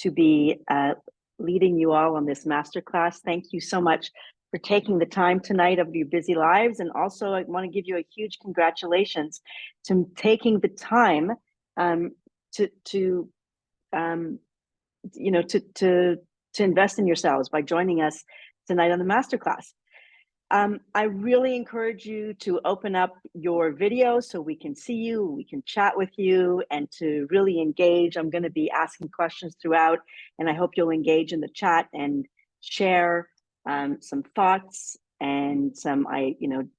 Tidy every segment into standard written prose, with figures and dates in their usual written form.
to be leading you all on this masterclass. Thank you so much for taking the time tonight of your busy lives. And also I want to give you a huge congratulations to taking the time to invest in yourselves by joining us tonight on the masterclass. I really encourage you to open up your video so we can see you, we can chat with you, and to really engage. I'm going to be asking questions throughout, and I hope you'll engage in the chat and share some thoughts and some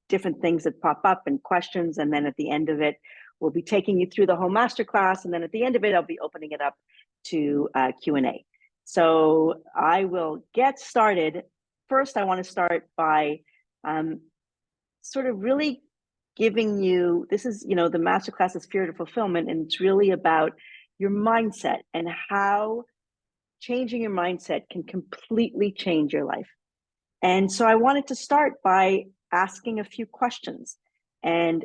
different things that pop up and questions. And then at the end of it, we'll be taking you through the whole masterclass. And then at the end of it, I'll be opening it up to Q&A. So I will get started. First, I want to start by sort of really giving you, this is, the masterclass is Fear to Fulfillment, and it's really about your mindset and how changing your mindset can completely change your life. And so I wanted to start by asking a few questions, and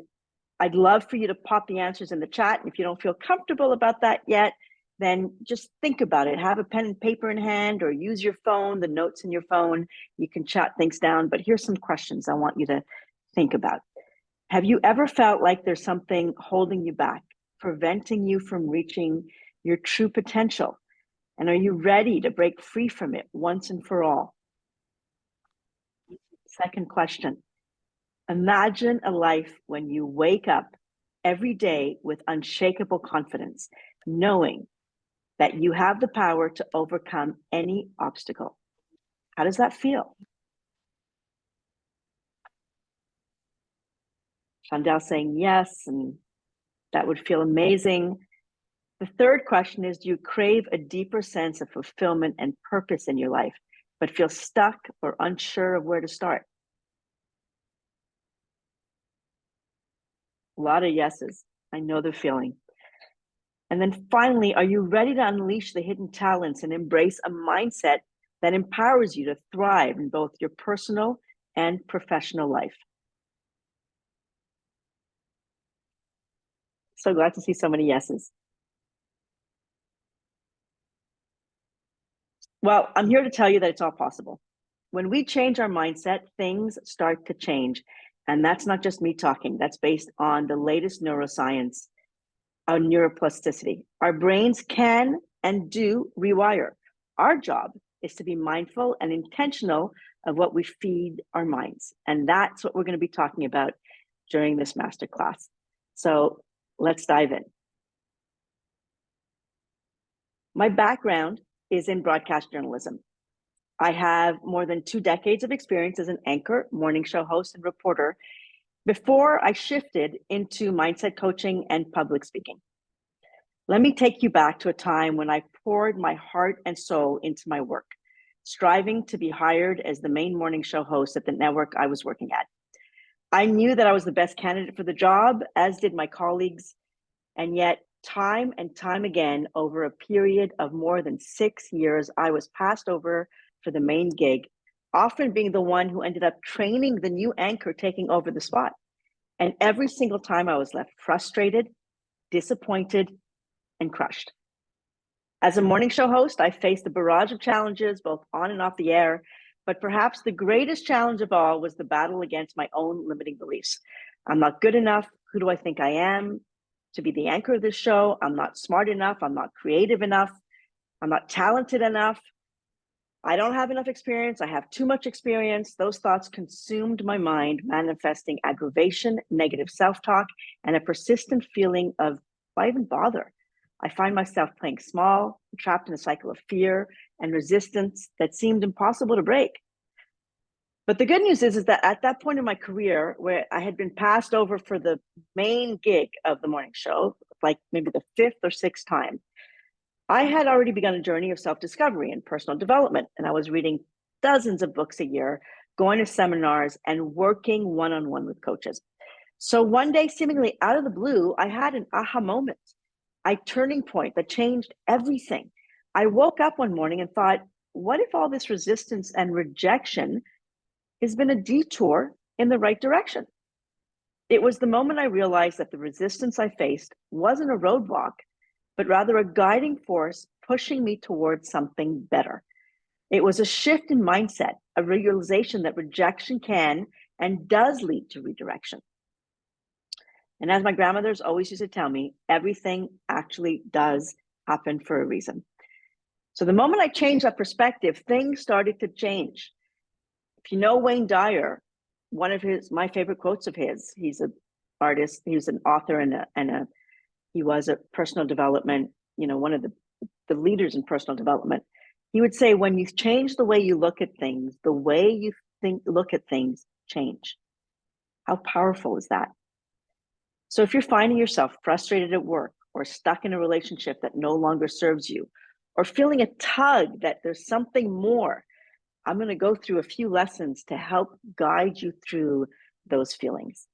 I'd love for you to pop the answers in the chat. And if you don't feel comfortable about that yet, then just think about it. Have a pen and paper in hand, or use your phone, the notes in your phone. You can jot things down, but here's some questions I want you to think about. Have you ever felt like there's something holding you back, preventing you from reaching your true potential? And are you ready to break free from it once and for all? Second question. Imagine a life when you wake up every day with unshakable confidence, knowing that you have the power to overcome any obstacle. How does that feel? Chandel saying yes, and that would feel amazing. The third question is, do you crave a deeper sense of fulfillment and purpose in your life, but feel stuck or unsure of where to start? A lot of yeses. I know the feeling. And then finally, are you ready to unleash the hidden talents and embrace a mindset that empowers you to thrive in both your personal and professional life? So glad to see so many yeses. Well, I'm here to tell you that it's all possible. When we change our mindset, things start to change. And that's not just me talking. That's based on the latest neuroscience on neuroplasticity. Our brains can and do rewire. Our job is to be mindful and intentional of what we feed our minds. And that's what we're going to be talking about during this masterclass. So let's dive in. My background is in broadcast journalism. I have more than 2 decades of experience as an anchor, morning show host, and reporter before I shifted into mindset coaching and public speaking. Let me take you back to a time when I poured my heart and soul into my work, striving to be hired as the main morning show host at the network I was working at. I knew that I was the best candidate for the job, as did my colleagues, and yet time and time again, over a period of more than 6 years, I was passed over for the main gig, often being the one who ended up training the new anchor taking over the spot. And every single time I was left frustrated, disappointed, and crushed. As a morning show host, I faced a barrage of challenges, both on and off the air, but perhaps the greatest challenge of all was the battle against my own limiting beliefs. I'm not good enough. Who do I think I am to be the anchor of this show? I'm not smart enough. I'm not creative enough. I'm not talented enough. I don't have enough experience. I have too much experience. Those thoughts consumed my mind, manifesting aggravation, negative self-talk, and a persistent feeling of, why even bother? I find myself playing small, trapped in a cycle of fear and resistance that seemed impossible to break. But the good news is that at that point in my career, where I had been passed over for the main gig of the morning show, like maybe the 5th or 6th time, I had already begun a journey of self-discovery and personal development. And I was reading dozens of books a year, going to seminars, and working one-on-one with coaches. So one day, seemingly out of the blue, I had an aha moment, a turning point that changed everything. I woke up one morning and thought, what if all this resistance and rejection has been a detour in the right direction? It was the moment I realized that the resistance I faced wasn't a roadblock, but rather a guiding force pushing me towards something better. It was a shift in mindset, a realization that rejection can and does lead to redirection. And as my grandmothers always used to tell me, everything actually does happen for a reason. So the moment I changed that perspective, things started to change. If you know Wayne Dyer, one of my favorite quotes of his, he's an artist, he was an author and he was a personal development, one of the leaders in personal development. He would say, when you change the way you look at things, the way you look at things change. How powerful is that? So if you're finding yourself frustrated at work or stuck in a relationship that no longer serves you, or feeling a tug that there's something more, I'm going to go through a few lessons to help guide you through those feelings.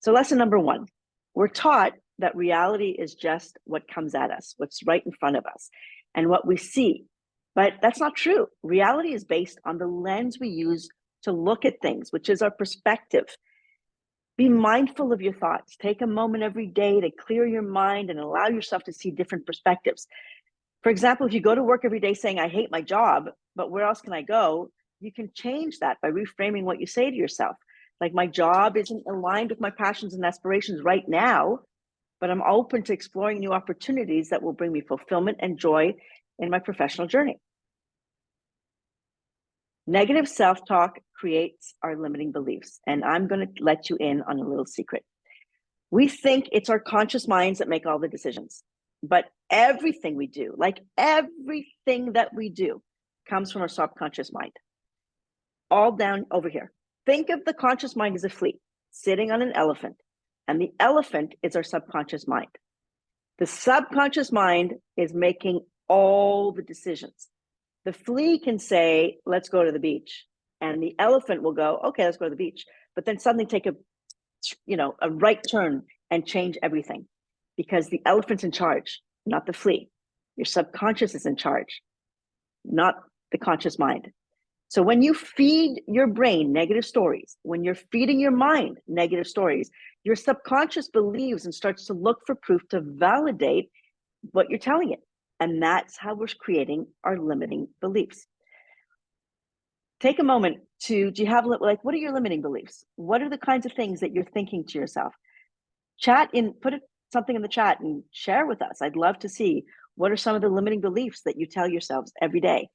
So lesson number 1, we're taught that reality is just what comes at us, what's right in front of us, and what we see. But that's not true. Reality is based on the lens we use to look at things, which is our perspective. Be mindful of your thoughts. Take a moment every day to clear your mind and allow yourself to see different perspectives. For example, if you go to work every day saying, I hate my job, but where else can I go? You can change that by reframing what you say to yourself. Like, my job isn't aligned with my passions and aspirations right now, but I'm open to exploring new opportunities that will bring me fulfillment and joy in my professional journey. Negative self-talk creates our limiting beliefs, and I'm going to let you in on a little secret. We think it's our conscious minds that make all the decisions, but everything we do, like everything that we do, comes from our subconscious mind. All down over here. Think of the conscious mind as a flea sitting on an elephant, and the elephant is our subconscious mind. The subconscious mind is making all the decisions. The flea can say, let's go to the beach. And the elephant will go, okay, let's go to the beach. But then suddenly take a right turn and change everything, because the elephant's in charge, not the flea. Your subconscious is in charge, not the conscious mind. So when you feed your brain negative stories, when you're feeding your mind negative stories, your subconscious believes and starts to look for proof to validate what you're telling it. And that's how we're creating our limiting beliefs. Take a moment do you have, like, what are your limiting beliefs? What are the kinds of things that you're thinking to yourself? Put something in the chat and share with us. I'd love to see, what are some of the limiting beliefs that you tell yourselves every day?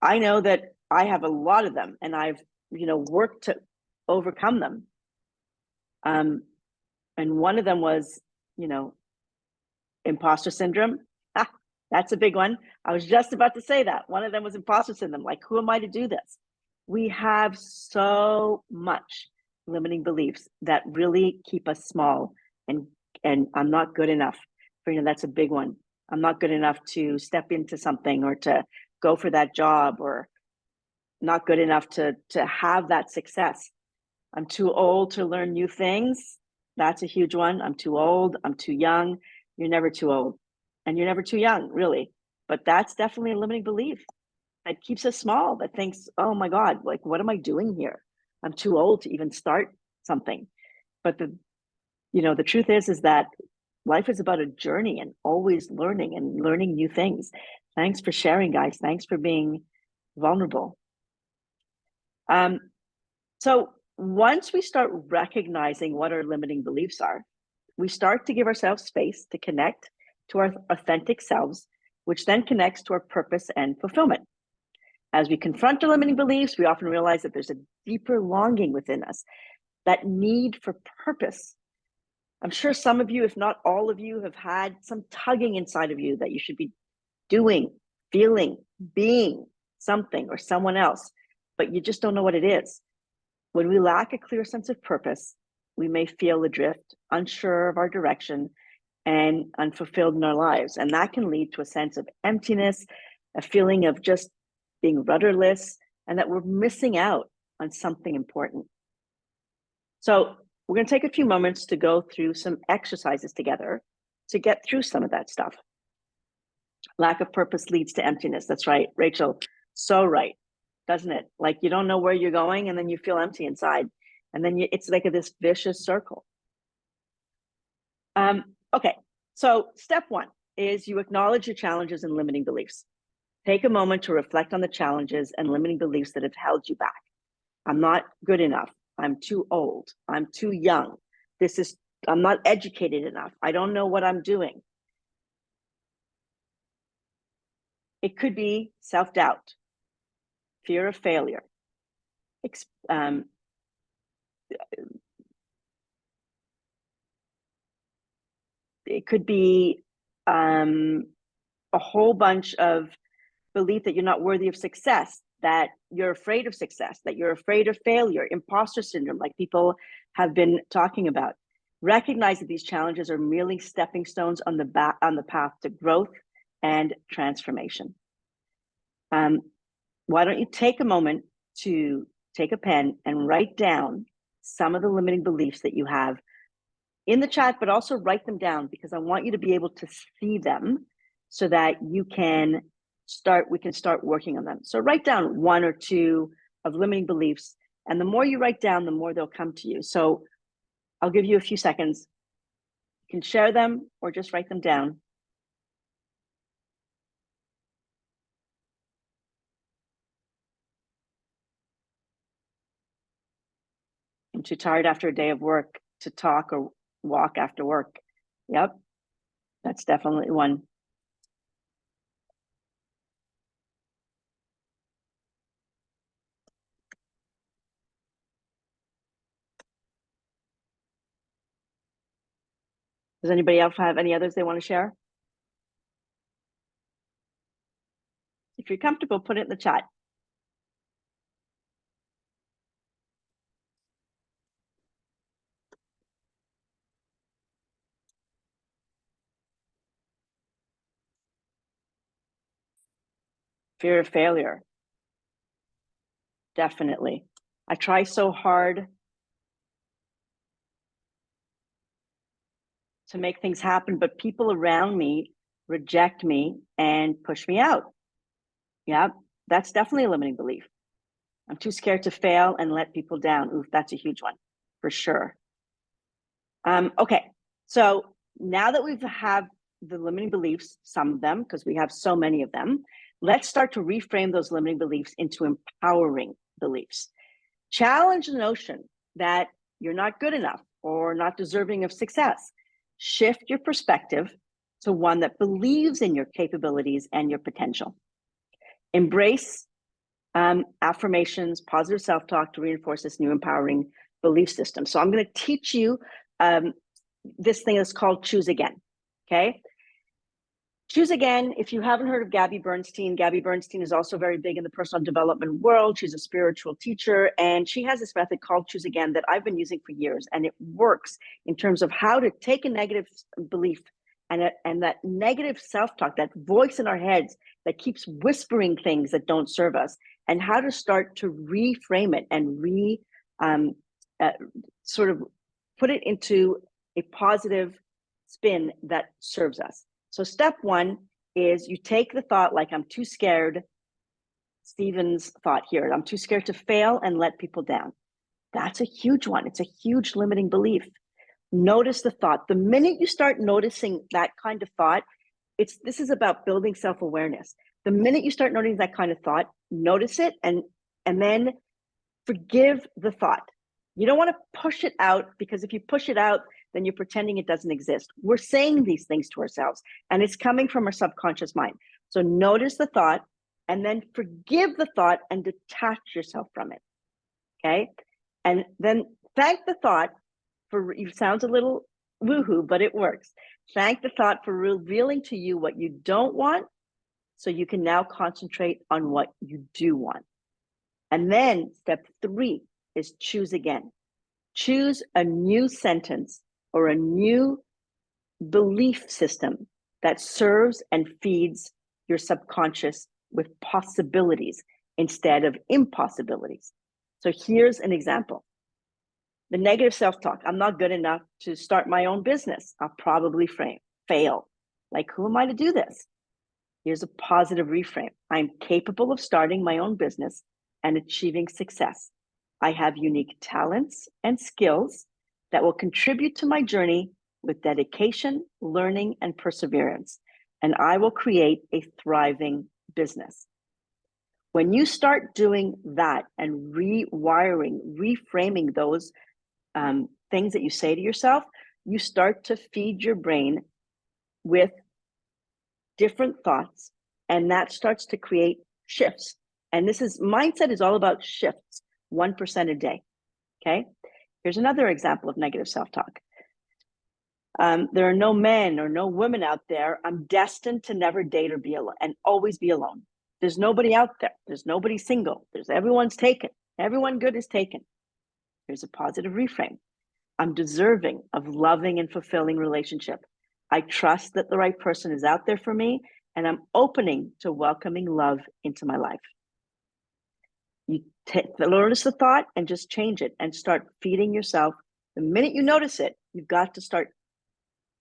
I know that I have a lot of them, and I've, worked to overcome them. And one of them was, imposter syndrome. That's a big one. I was just about to say that. One of them was imposter syndrome. Like, who am I to do this? We have so much limiting beliefs that really keep us small. And I'm not good enough. That's a big one. I'm not good enough to step into something or to go for that job, or not good enough to have that success. I'm too old to learn new things. That's a huge one. I'm too old. I'm too young. You're never too old. And you're never too young, really. But that's definitely a limiting belief that keeps us small, that thinks, oh my God, like, what am I doing here? I'm too old to even start something. But the truth is that life is about a journey and always learning and learning new things. Thanks for sharing, guys. Thanks for being vulnerable. So once we start recognizing what our limiting beliefs are, we start to give ourselves space to connect to our authentic selves, which then connects to our purpose and fulfillment. As we confront our limiting beliefs, we often realize that there's a deeper longing within us, that need for purpose. I'm sure some of you, if not all of you, have had some tugging inside of you that you should be doing, feeling, being something or someone else, but you just don't know what it is. When we lack a clear sense of purpose, we may feel adrift, unsure of our direction, and unfulfilled in our lives. And that can lead to a sense of emptiness, a feeling of just being rudderless, and that we're missing out on something important. So we're going to take a few moments to go through some exercises together to get through some of that stuff. Lack of purpose leads to emptiness. That's right, Rachel. So right, doesn't it? Like, you don't know where you're going, and then you feel empty inside. And then it's like this vicious circle. Okay, So step one is you acknowledge your challenges and limiting beliefs. Take a moment to reflect on the challenges and limiting beliefs that have held you back. I'm not good enough. I'm too old. I'm too young. I'm not educated enough. I don't know what I'm doing. It could be self-doubt, fear of failure. It could be a whole bunch of belief that you're not worthy of success, that you're afraid of success, that you're afraid of failure, imposter syndrome, like people have been talking about. Recognize that these challenges are merely stepping stones on the path to growth and transformation. Why don't you take a moment to take a pen and write down some of the limiting beliefs that you have in the chat, but also write them down, because I want you to be able to see them so that we can start working on them. So write down one or two of limiting beliefs, and the more you write down, the more they'll come to you. So I'll give you a few seconds. You can share them or just write them down. I'm too tired after a day of work to talk or walk after work. Yep, that's definitely one. Does anybody else have any others they want to share? If you're comfortable, put it in the chat. Fear of failure. Definitely. I try so hard to make things happen, but people around me reject me and push me out. Yeah, that's definitely a limiting belief. I'm too scared to fail and let people down. Oof, that's a huge one for sure. Okay, so now that we have the limiting beliefs, some of them, because we have so many of them, let's start to reframe those limiting beliefs into empowering beliefs. Challenge the notion that you're not good enough or not deserving of success. Shift your perspective to one that believes in your capabilities and your potential. Embrace affirmations, positive self-talk to reinforce this new empowering belief system. So I'm going to teach you this thing is called Choose Again. Okay. Choose Again. If you haven't heard of Gabby Bernstein is also very big in the personal development world. She's a spiritual teacher, and she has this method called Choose Again that I've been using for years, and it works in terms of how to take a negative belief and that negative self-talk, that voice in our heads that keeps whispering things that don't serve us, and how to start to reframe it and sort of put it into a positive spin that serves us. So step one is you take the thought, like I'm too scared, Stephen's thought here, I'm too scared to fail and let people down. That's a huge one. It's a huge limiting belief. Notice the thought. The minute you start noticing that kind of thought, this is about building self-awareness. The minute you start noticing that kind of thought, notice it and then forgive the thought. You don't want to push it out, because if you push it out, then you're pretending it doesn't exist. We're saying these things to ourselves, and it's coming from our subconscious mind. So notice the thought and then forgive the thought and detach yourself from it. Okay. And then thank the thought for, it sounds a little woohoo, but it works. Thank the thought for revealing to you what you don't want, so you can now concentrate on what you do want. And then step 3 is choose again. Choose a new sentence or a new belief system that serves and feeds your subconscious with possibilities instead of impossibilities. So here's an example. The negative self-talk. I'm not good enough to start my own business. I'll probably fail. Like, who am I to do this? Here's a positive reframe. I'm capable of starting my own business and achieving success. I have unique talents and skills that will contribute to my journey with dedication, learning, and perseverance, and I will create a thriving business. When you start doing that and rewiring, reframing those things that you say to yourself, you start to feed your brain with different thoughts, and that starts to create shifts. And mindset is all about shifts, 1% a day. Okay. Here's another example of negative self-talk. There are no men or no women out there. I'm destined to never date or be alone and always be alone. There's nobody out there. There's nobody single. Everyone's taken. Everyone good is taken. Here's a positive reframe. I'm deserving of loving and fulfilling relationship. I trust that the right person is out there for me, and I'm opening to welcoming love into my life. You notice the thought and just change it and start feeding yourself. The minute you notice it, you've got to start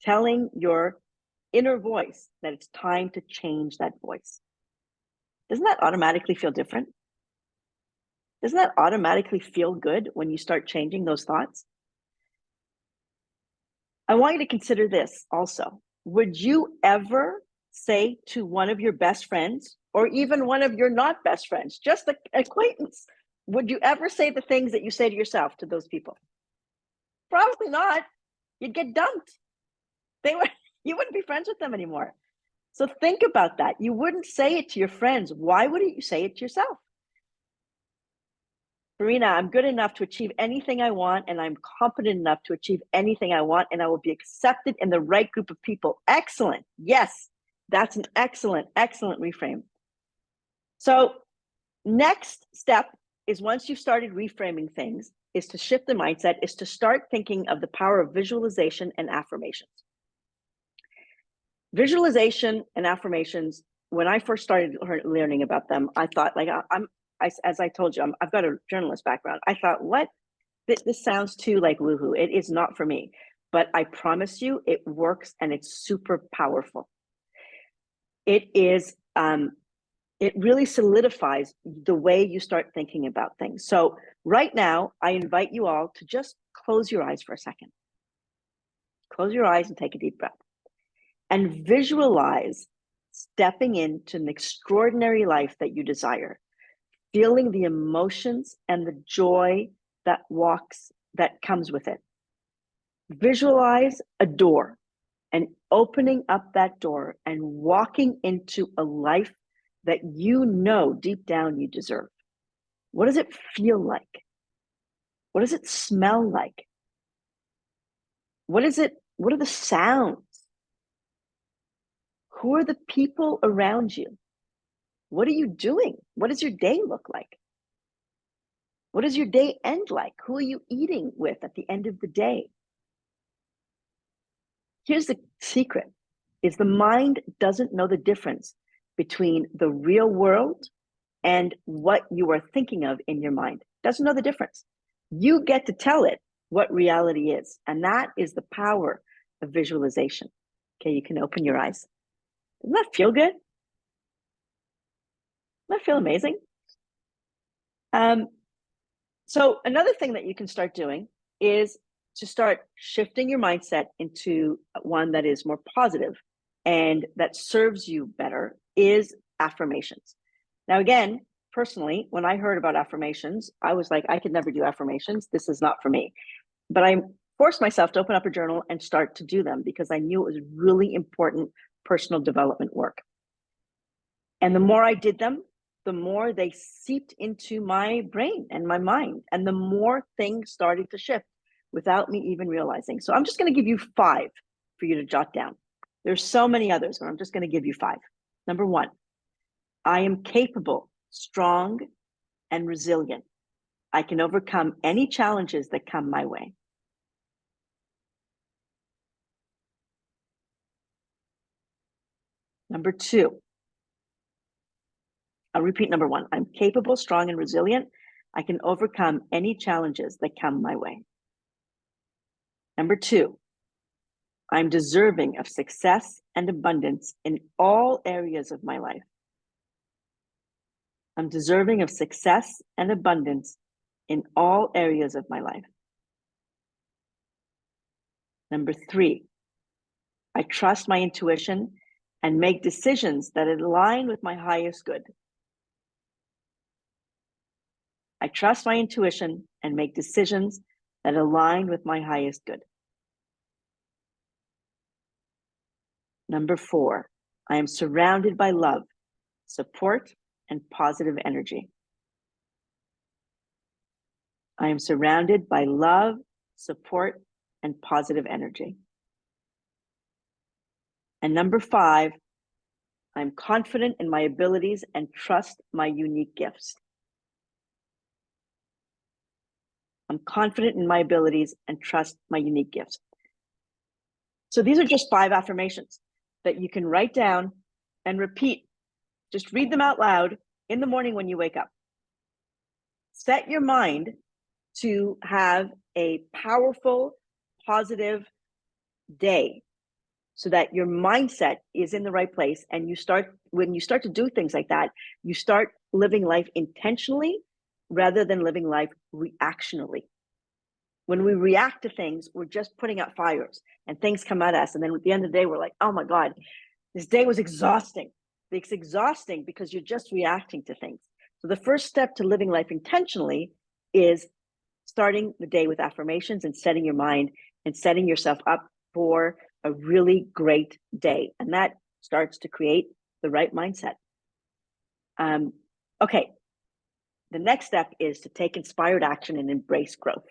telling your inner voice that it's time to change that voice. Doesn't that automatically feel different? Doesn't that automatically feel good when you start changing those thoughts? I want you to consider this also. Would you ever say to one of your best friends, or even one of your not best friends, just an acquaintance, would you ever say the things that you say to yourself to those people? Probably not. You'd get dumped. You wouldn't be friends with them anymore. So think about that. You wouldn't say it to your friends. Why wouldn't you say it to yourself? Marina, I'm good enough to achieve anything I want, and I'm competent enough to achieve anything I want, and I will be accepted in the right group of people. Excellent. Yes, that's an excellent, excellent reframe. So next step is, once you've started reframing things, is to shift the mindset, is to start thinking of the power of visualization and affirmations. Visualization and affirmations, when I first started learning about them, I thought, like, as I told you, I've got a journalist background. I thought, what? This sounds too like woohoo. It is not for me. But I promise you, it works, and it's super powerful. It really solidifies the way you start thinking about things. So right now, I invite you all to just close your eyes for a second. Close your eyes and take a deep breath. And visualize stepping into an extraordinary life that you desire, feeling the emotions and the joy that comes with it. Visualize a door and opening up that door and walking into a life that you know deep down you deserve. What does it feel like? What does it smell like? What are the sounds? Who are the people around you? What are you doing? What does your day look like? What does your day end like? Who are you eating with at the end of the day? Here's the secret, is the mind doesn't know the difference between the real world and what you are thinking of in your mind. Doesn't know the difference. You get to tell it what reality is. And that is the power of visualization. Okay, you can open your eyes. Doesn't that feel good? Doesn't that feel amazing? So another thing that you can start doing is to start shifting your mindset into one that is more positive and that serves you better, is affirmations. Now, again, personally, when I heard about affirmations, I was like, I could never do affirmations. This is not for me. But I forced myself to open up a journal and start to do them because I knew it was really important personal development work. And the more I did them, the more they seeped into my brain and my mind, and the more things started to shift without me even realizing. So I'm just going to give you 5 for you to jot down. There's so many others, but I'm just going to give you 5. Number 1, I am capable, strong, and resilient. I can overcome any challenges that come my way. Number 2, I'll repeat number 1. I'm capable, strong, and resilient. I can overcome any challenges that come my way. Number 2, I'm deserving of success and abundance in all areas of my life. I'm deserving of success and abundance in all areas of my life. Number 3, I trust my intuition and make decisions that align with my highest good. I trust my intuition and make decisions that align with my highest good. Number 4, I am surrounded by love, support, and positive energy. I am surrounded by love, support, and positive energy. And number 5, I'm confident in my abilities and trust my unique gifts. I'm confident in my abilities and trust my unique gifts. So these are just 5 affirmations that you can write down and repeat. Just read them out loud in the morning when you wake up. Set your mind to have a powerful, positive day so that your mindset is in the right place. And when you start to do things like that, you start living life intentionally rather than living life reactionally. When we react to things, we're just putting out fires and things come at us. And then at the end of the day, we're like, oh my God, this day was exhausting. It's exhausting because you're just reacting to things. So the first step to living life intentionally is starting the day with affirmations and setting your mind and setting yourself up for a really great day. And that starts to create the right mindset. Okay. The next step is to take inspired action and embrace growth.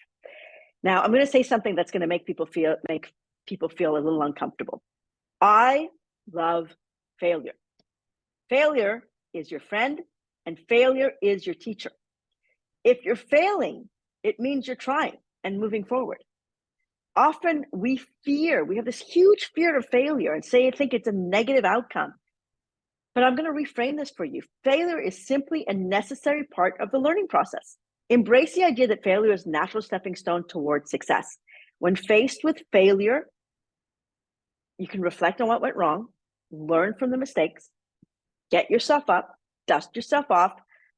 Now, I'm going to say something that's going to make people feel a little uncomfortable. I love failure. Failure is your friend and failure is your teacher. If you're failing, it means you're trying and moving forward. Often we have this huge fear of failure and think it's a negative outcome. But I'm going to reframe this for you. Failure is simply a necessary part of the learning process. Embrace the idea that failure is a natural stepping stone towards success. When faced with failure, you can reflect on what went wrong, learn from the mistakes, get yourself up, dust yourself off,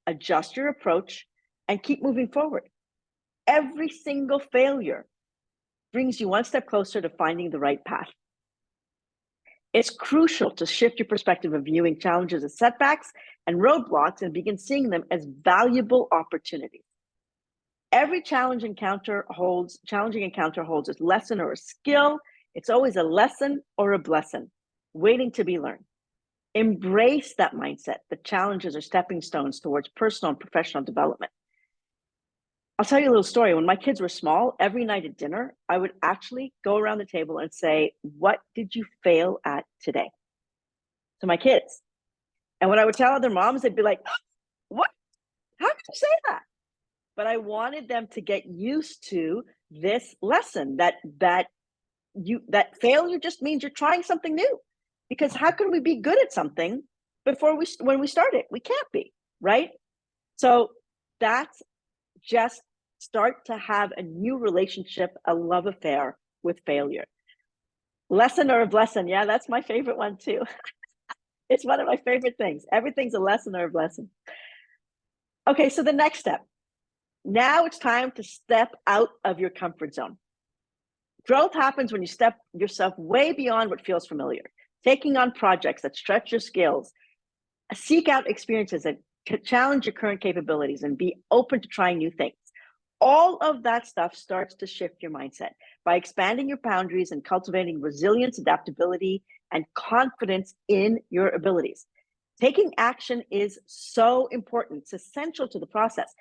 adjust your approach, and keep moving forward. Every single failure brings you one step closer to finding the right path. It's crucial to shift your perspective of viewing challenges as setbacks and roadblocks and begin seeing them as valuable opportunities. Every challenging encounter holds a lesson or a skill. It's always a lesson or a blessing waiting to be learned. Embrace that mindset. The challenges are stepping stones towards personal and professional development. I'll tell you a little story. When my kids were small, every night at dinner, I would actually go around the table and say, what did you fail at today? To my kids. And when I would tell other moms, they'd be like, what? How could you say that? But I wanted them to get used to this lesson that failure just means you're trying something new. Because how can we be good at something when we start it? We can't be, right? So that's just start to have a new relationship, a love affair with failure. Lesson or a blessing. Yeah, that's my favorite one too. It's one of my favorite things. Everything's a lesson or a blessing. Okay, so the next step. Now it's time to step out of your comfort zone. Growth happens when you step yourself way beyond what feels familiar, taking on projects that stretch your skills, seek out experiences that challenge your current capabilities, and be open to trying new things. All of that stuff starts to shift your mindset by expanding your boundaries and cultivating resilience, adaptability, and confidence in your abilities. Taking action is so important. It's essential to the process.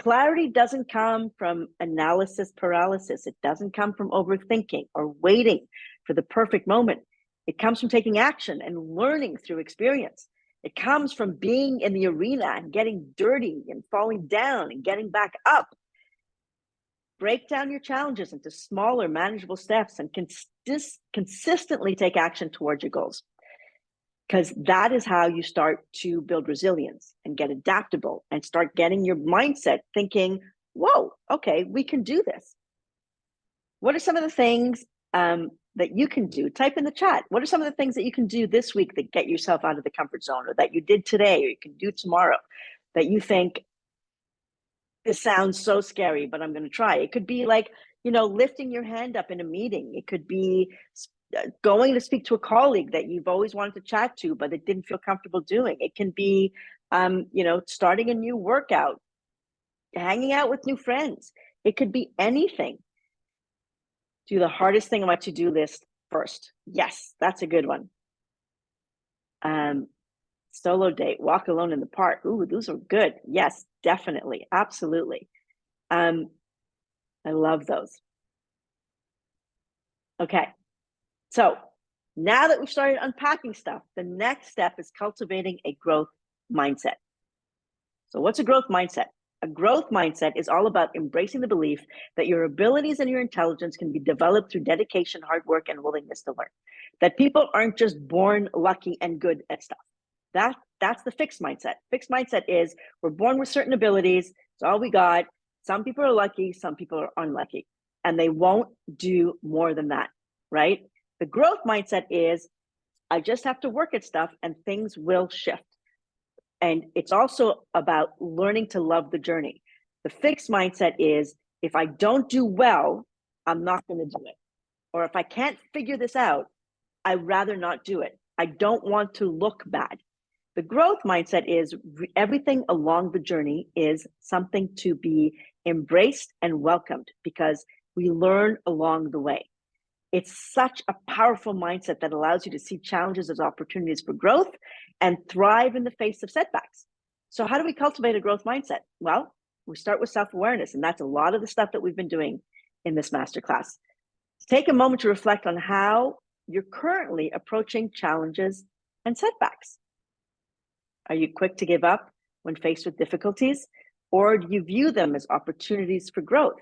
Clarity doesn't come from analysis paralysis. It doesn't come from overthinking or waiting for the perfect moment. It comes from taking action and learning through experience. It comes from being in the arena and getting dirty and falling down and getting back up. Break down your challenges into smaller, manageable steps and consistently take action towards your goals. Because that is how you start to build resilience and get adaptable and start getting your mindset thinking, whoa, okay, we can do this. What are some of the things that you can do? Type in the chat. What are some of the things that you can do this week that get yourself out of the comfort zone, or that you did today, or you can do tomorrow, that you think, this sounds so scary, but I'm going to try? It could be like, lifting your hand up in a meeting. It could be going to speak to a colleague that you've always wanted to chat to, but it didn't feel comfortable doing. It can be, starting a new workout, hanging out with new friends. It could be anything. Do the hardest thing on my to-do list first. Yes, that's a good one. Solo date, walk alone in the park. Ooh, those are good. Yes, definitely. Absolutely. I love those. Okay. So now that we've started unpacking stuff, the next step is cultivating a growth mindset. So what's a growth mindset? A growth mindset is all about embracing the belief that your abilities and your intelligence can be developed through dedication, hard work, and willingness to learn. That people aren't just born lucky and good at stuff. That's the fixed mindset. Fixed mindset is we're born with certain abilities. It's all we got. Some people are lucky, some people are unlucky, and they won't do more than that, right? The growth mindset is I just have to work at stuff and things will shift. And it's also about learning to love the journey. The fixed mindset is if I don't do well, I'm not going to do it. Or if I can't figure this out, I'd rather not do it. I don't want to look bad. The growth mindset is everything along the journey is something to be embraced and welcomed because we learn along the way. It's such a powerful mindset that allows you to see challenges as opportunities for growth and thrive in the face of setbacks. So how do we cultivate a growth mindset? Well, we start with self-awareness, and that's a lot of the stuff that we've been doing in this masterclass. Take a moment to reflect on how you're currently approaching challenges and setbacks. Are you quick to give up when faced with difficulties, or do you view them as opportunities for growth?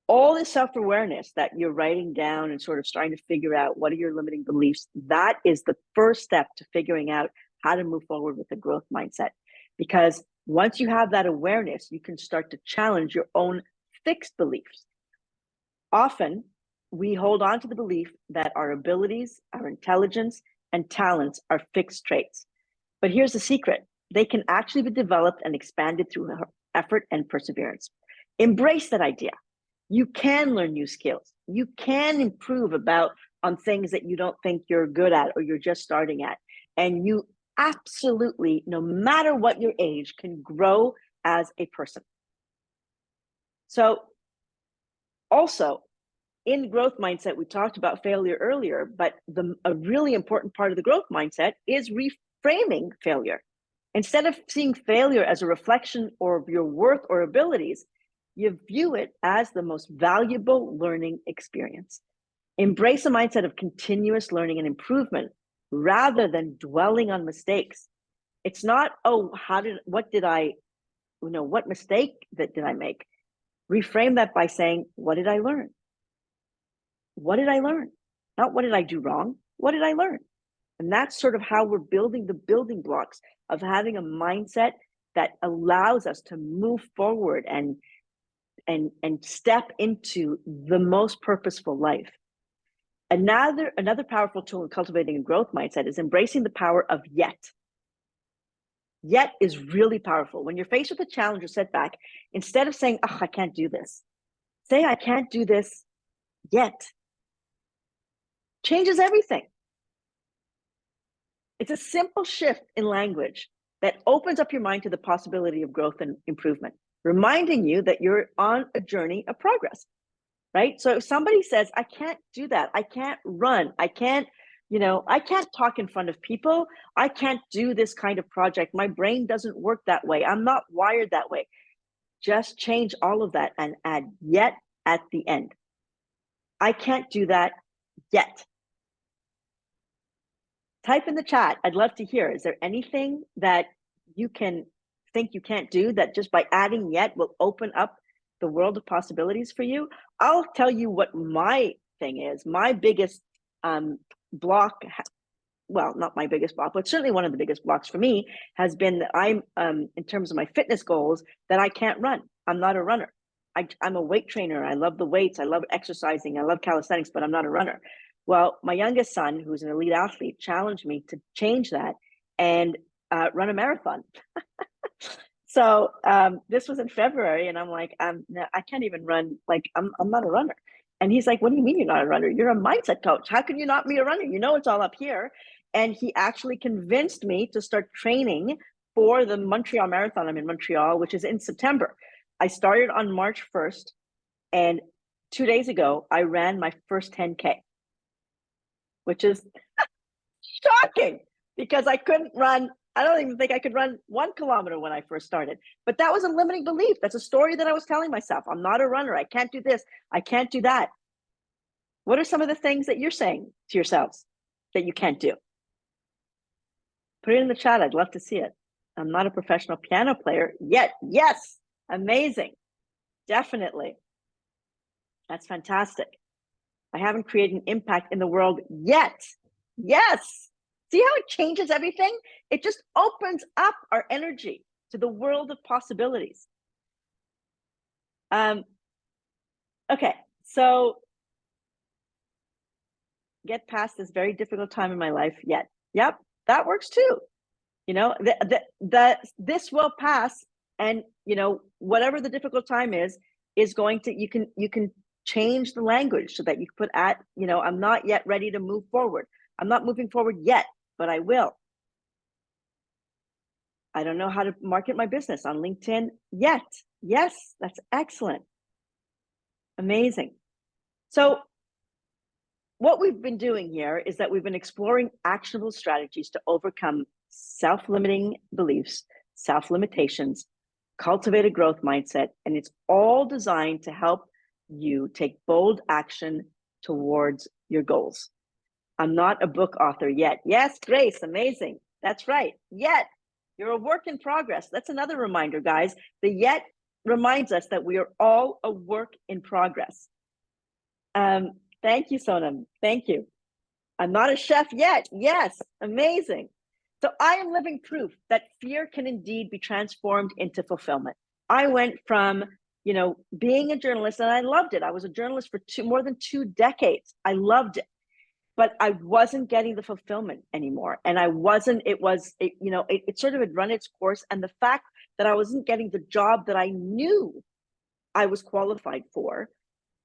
All this self-awareness that you're writing down and sort of starting to figure out what are your limiting beliefs, that is the first step to figuring out how to move forward with a growth mindset. Because once you have that awareness, you can start to challenge your own fixed beliefs. Often, we hold on to the belief that our abilities, our intelligence, and talents are fixed traits. But here's the secret. They can actually be developed and expanded through effort and perseverance. Embrace that idea. You can learn new skills. You can improve on things that you don't think you're good at or you're just starting at. And you absolutely, no matter what your age, can grow as a person. So also, in growth mindset, we talked about failure earlier, but a really important part of the growth mindset is reframing failure. Instead of seeing failure as a reflection of your worth or abilities, you view it as the most valuable learning experience. Embrace a mindset of continuous learning and improvement rather than dwelling on mistakes. It's not, what mistake did I make? Reframe that by saying, what did I learn? What did I learn? Not what did I do wrong? What did I learn? And that's sort of how we're building the building blocks of having a mindset that allows us to move forward and step into the most purposeful life. Another powerful tool in cultivating a growth mindset is embracing the power of yet. Yet is really powerful. When you're faced with a challenge or setback, instead of saying, I can't do this, say, I can't do this yet. Changes everything. It's a simple shift in language that opens up your mind to the possibility of growth and improvement, reminding you that you're on a journey of progress, right? So if somebody says, I can't do that, I can't run, I can't talk in front of people, I can't do this kind of project, my brain doesn't work that way, I'm not wired that way. Just change all of that and add yet at the end. I can't do that yet. Type in the chat. I'd love to hear. Is there anything that you can think you can't do that just by adding yet will open up the world of possibilities for you? I'll tell you what my thing is. My biggest block, well, not my biggest block, but certainly one of the biggest blocks for me has been that I'm, in terms of my fitness goals, that I can't run. I'm not a runner. I'm a weight trainer. I love the weights. I love exercising. I love calisthenics, but I'm not a runner. Well, my youngest son, who's an elite athlete, challenged me to change that and run a marathon. So this was in February, and I'm like, no, I can't even run. Like, I'm not a runner. And he's like, what do you mean you're not a runner? You're a mindset coach. How can you not be a runner? You know, it's all up here. And he actually convinced me to start training for the Montreal Marathon. I'm in Montreal, which is in September. I started on March 1st. And 2 days ago, I ran my first 10K, which is shocking because I couldn't run. I don't even think I could run 1 kilometer when I first started. But that was a limiting belief. That's a story that I was telling myself. I'm not a runner. I can't do this. I can't do that. What are some of the things that you're saying to yourselves that you can't do? Put it in the chat. I'd love to see it. I'm not a professional piano player yet. Yes. Amazing. Definitely. That's fantastic. I haven't created an impact in the world yet. Yes. See how it changes everything? It just opens up our energy to the world of possibilities. Okay, so get past this very difficult time in my life yet. Yep, that works too. You know, this will pass, and you know, whatever the difficult time is going to, you can change the language so that you put at, you know, I'm not yet ready to move forward. I'm not moving forward yet, but I will. I don't know how to market my business on LinkedIn yet. Yes, that's excellent. Amazing. So what we've been doing here is that we've been exploring actionable strategies to overcome self-limiting beliefs, self-limitations, cultivate a growth mindset, and it's all designed to help you take bold action towards your goals. I'm not a book author yet. Yes, Grace, amazing. That's right. Yet, you're a work in progress. That's another reminder, guys. The yet reminds us that we are all a work in progress. Thank you, Sonam. Thank you. I'm not a chef yet. Yes, amazing. So I am living proof that fear can indeed be transformed into fulfillment. I went from, you know, being a journalist, and I loved it. I was a journalist for more than 2 decades. I loved it. But I wasn't getting the fulfillment anymore. And I wasn't, it sort of had run its course. And the fact that I wasn't getting the job that I knew I was qualified for,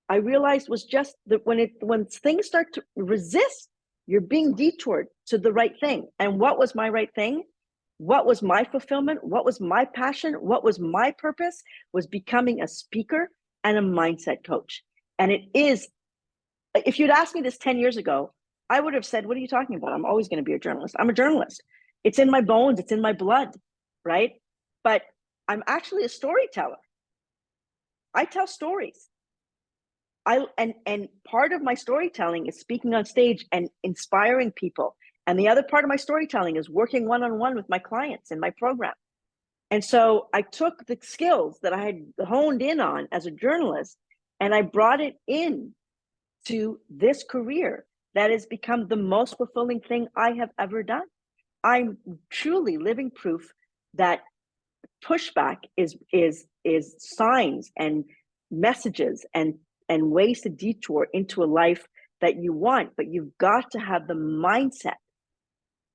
I realized was just that when things start to resist, you're being detoured to the right thing. And what was my right thing? What was my fulfillment? What was my passion? What was my purpose? Was becoming a speaker and a mindset coach. And it is, if you'd asked me this 10 years ago, I would have said, what are you talking about? I'm always going to be a journalist. I'm a journalist. It's in my bones. It's in my blood, right? But I'm actually a storyteller. I tell stories. And part of my storytelling is speaking on stage and inspiring people. And the other part of my storytelling is working one-on-one with my clients in my program. And so I took the skills that I had honed in on as a journalist, and I brought it in to this career that has become the most fulfilling thing I have ever done. I'm truly living proof that pushback is signs and messages and ways to detour into a life that you want, but you've got to have the mindset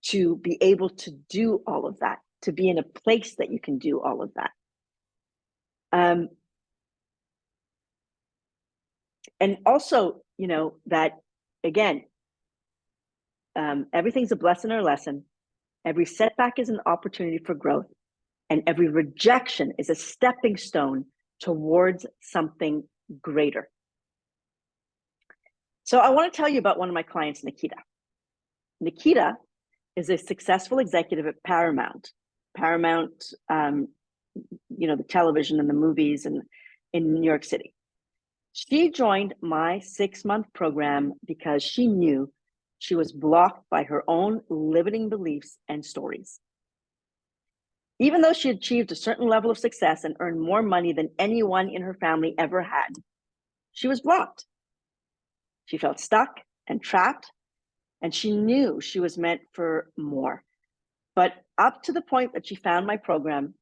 to be able to do all of that, to be in a place that you can do all of that. And also, you know, that again, everything's a blessing or a lesson. Every setback is an opportunity for growth, and every rejection is a stepping stone towards something greater. So I want to tell you about one of my clients, Nikita. Nikita is a successful executive at Paramount. Paramount, you know, the television and the movies and in New York City. She joined my 6-month program because she knew she was blocked by her own limiting beliefs and stories. Even though she achieved a certain level of success and earned more money than anyone in her family ever had, she was blocked. She felt stuck and trapped, and she knew she was meant for more. But up to the point that she found my program,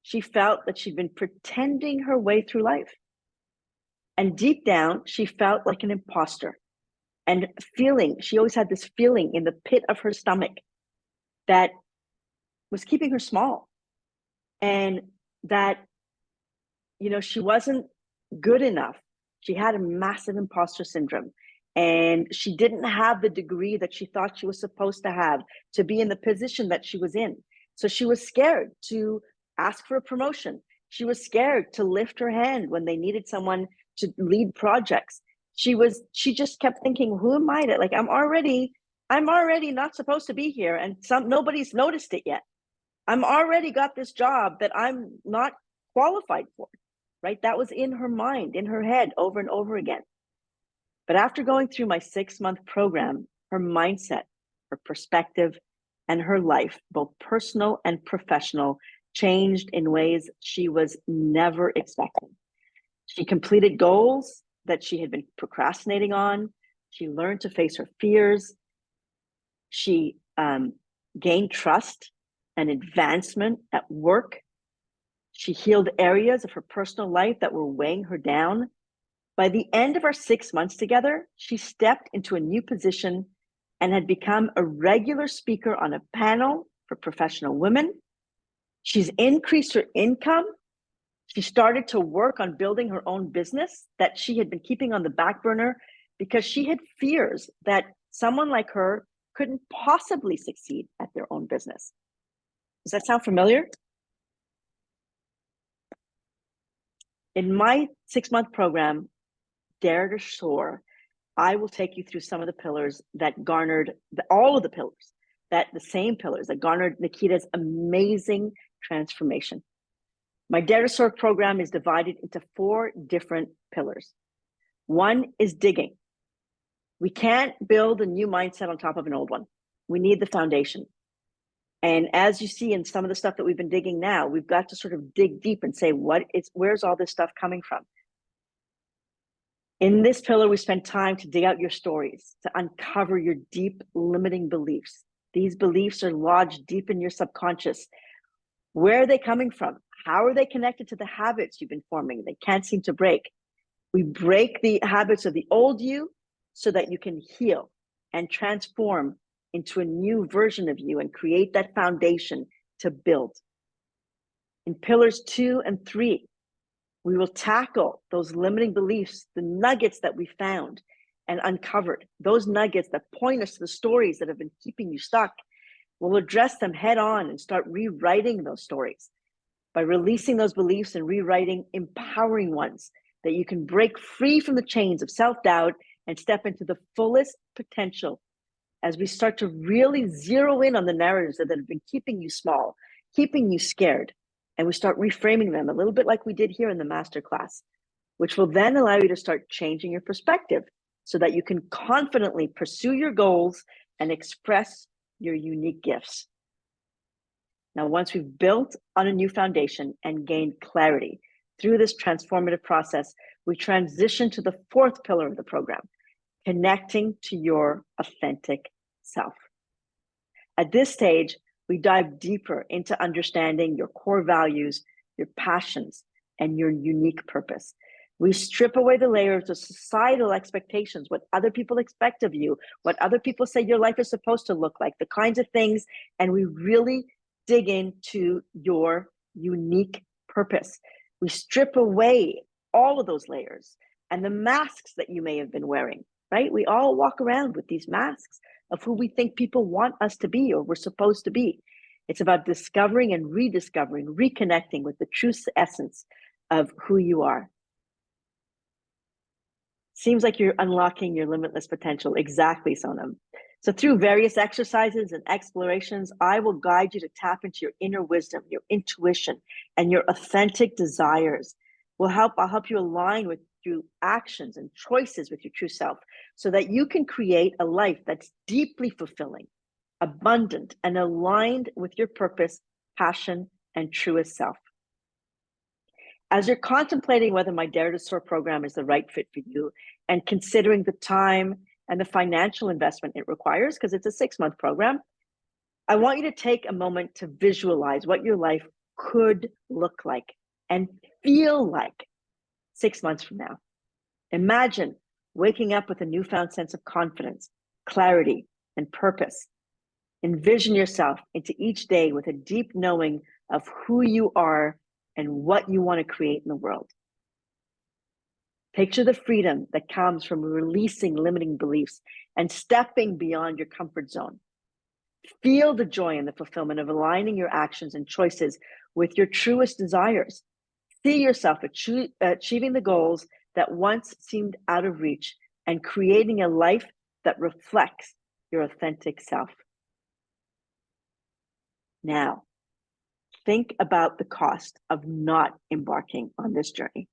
she felt that she'd been pretending her way through life. And deep down, she felt like an imposter. And she always had this feeling in the pit of her stomach that was keeping her small. And that, you know, she wasn't good enough She had a massive imposter syndrome, and she didn't have the degree that she thought she was supposed to have to be in the position that she was in. So she was scared to ask for a promotion. She was scared to lift her hand when they needed someone to lead projects. She just kept thinking, who am I to, like, I'm already not supposed to be here, and nobody's noticed it yet. I'm already got this job that I'm not qualified for, right? That was in her mind, in her head, over and over again. But after going through my 6-month program, her mindset, her perspective, and her life, both personal and professional, changed in ways she was never expecting. She completed goals that she had been procrastinating on. She learned to face her fears. She gained trust and advancement at work. She healed areas of her personal life that were weighing her down. By the end of our 6 months together, she stepped into a new position and had become a regular speaker on a panel for professional women. She's increased her income. She started to work on building her own business that she had been keeping on the back burner because she had fears that someone like her couldn't possibly succeed at their own business. Does that sound familiar? In my 6-month program, Dare to Soar, I will take you through some of the pillars that garnered, all of the pillars, the same pillars that garnered Nikita's amazing transformation. My Dare to Soar program is divided into 4 different pillars. One is digging. We can't build a new mindset on top of an old one. We need the foundation. And as you see in some of the stuff that we've been digging now, we've got to sort of dig deep and say, where's all this stuff coming from? In this pillar, we spend time to dig out your stories, to uncover your deep limiting beliefs. These beliefs are lodged deep in your subconscious. Where are they coming from? How are they connected to the habits you've been forming? They can't seem to break. We break the habits of the old you so that you can heal and transform into a new version of you and create that foundation to build. In pillars 2 and 3, we will tackle those limiting beliefs, the nuggets that we found and uncovered, those nuggets that point us to the stories that have been keeping you stuck. We'll address them head on and start rewriting those stories by releasing those beliefs and rewriting empowering ones that you can break free from the chains of self-doubt and step into the fullest potential as we start to really zero in on the narratives that have been keeping you small, keeping you scared, and we start reframing them a little bit like we did here in the MasterClass, which will then allow you to start changing your perspective so that you can confidently pursue your goals and express your unique gifts. Now, once we've built on a new foundation and gained clarity through this transformative process, we transition to the 4th pillar of the program, connecting to your authentic self. At this stage, we dive deeper into understanding your core values, your passions, and your unique purpose. We strip away the layers of societal expectations, what other people expect of you, what other people say your life is supposed to look like, the kinds of things, and we really dig into your unique purpose. We strip away all of those layers and the masks that you may have been wearing, right? We all walk around with these masks of who we think people want us to be or we're supposed to be. It's about discovering and rediscovering, reconnecting with the true essence of who you are. Seems like you're unlocking your limitless potential. Exactly, Sonam. So through various exercises and explorations, I will guide you to tap into your inner wisdom, your intuition, and your authentic desires. I'll help you align with through actions and choices with your true self so that you can create a life that's deeply fulfilling, abundant, and aligned with your purpose, passion, and truest self. As you're contemplating whether my Dare to Soar program is the right fit for you and considering the time and the financial investment it requires, because it's a 6-month program, I want you to take a moment to visualize what your life could look like and feel like 6 months from now. Imagine waking up with a newfound sense of confidence, clarity, and purpose. Envision yourself into each day with a deep knowing of who you are and what you want to create in the world. Picture the freedom that comes from releasing limiting beliefs and stepping beyond your comfort zone. Feel the joy and the fulfillment of aligning your actions and choices with your truest desires. See yourself achieving the goals that once seemed out of reach and creating a life that reflects your authentic self. Now, think about the cost of not embarking on this journey.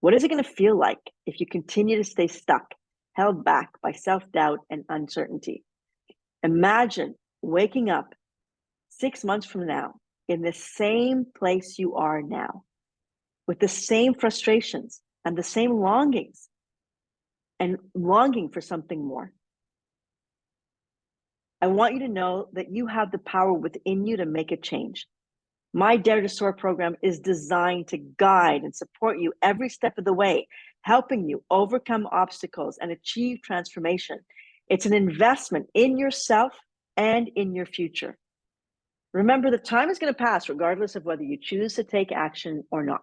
What is it going to feel like if you continue to stay stuck, held back by self-doubt and uncertainty? Imagine waking up 6 months from now in the same place you are now, with the same frustrations and the same longings, and longing for something more. I want you to know that you have the power within you to make a change. My Dare to Soar program is designed to guide and support you every step of the way, helping you overcome obstacles and achieve transformation. It's an investment in yourself and in your future. Remember, the time is going to pass regardless of whether you choose to take action or not.